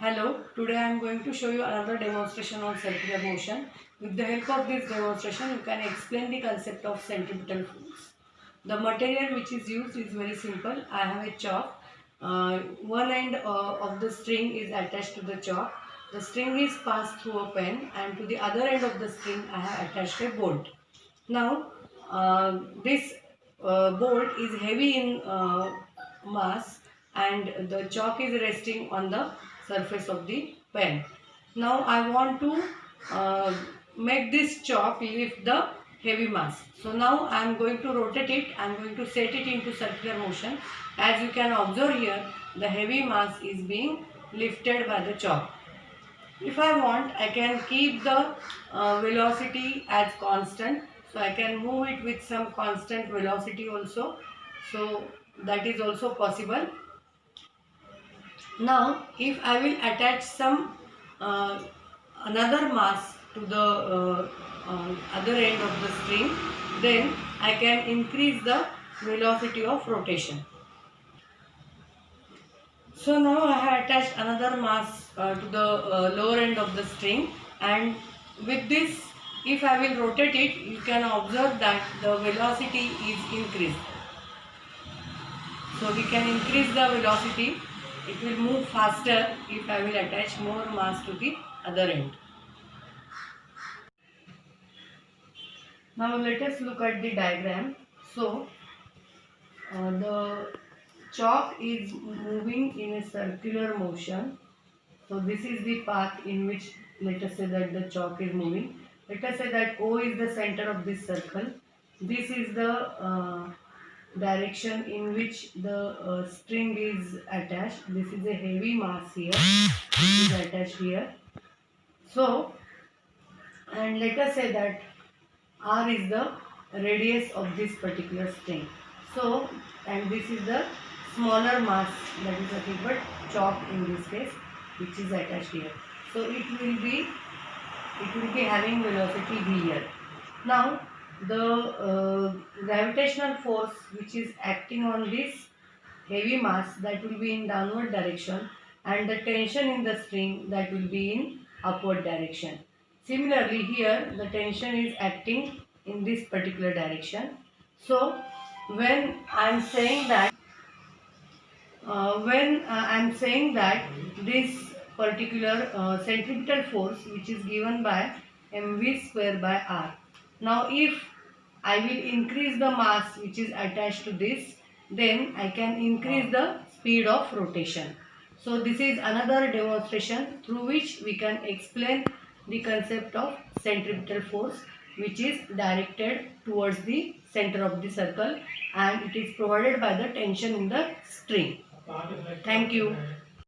Hello, today I am going to show you another demonstration on circular motion. With the help of this demonstration, you can explain the concept of centripetal force. The material which is used is very simple. I have a chalk. One end of the string is attached to the chalk. The string is passed through a pen, and to the other end of the string I have attached a bolt. Now, this bolt is heavy in mass and the chalk is resting on the surface of the pen. Now, I want to uh, make this chalk lift the heavy mass. So, now I am going to rotate it, I am going to set it into circular motion. As you can observe here, the heavy mass is being lifted by the chalk. If I want, I can keep the velocity as constant. So I can move it with some constant velocity also. So that is also possible. Now, if I will attach some another mass to the other end of the string, then I can increase the velocity of rotation. So now I have attached another mass to the lower end of the string, and with this, if I will rotate it, you can observe that the velocity is increased. So we can increase the velocity. It will move faster if I will attach more mass to the other end. Now let us look at the diagram. So the chalk is moving in a circular motion. So this is the path in which, let us say that the chalk is moving. Let us say that O is the center of this circle. This is the direction in which the string is attached. This is a heavy mass here. This is attached here. So, and let us say that R is the radius of this particular string. So, and this is the smaller mass, that is nothing but chalk in this case, which is attached here. So it will be having velocity v here. Now the gravitational force which is acting on this heavy mass, that will be in downward direction, and the tension in the string, that will be in upward direction. Similarly here the tension is acting in this particular direction. So when I am saying that I'm saying that this particular centripetal force which is given by mv square by r. Now if I will increase the mass which is attached to this, then I can increase the speed of rotation. So this is another demonstration through which we can explain the concept of centripetal force, which is directed towards the center of the circle, and it is provided by the tension in the string. Thank you.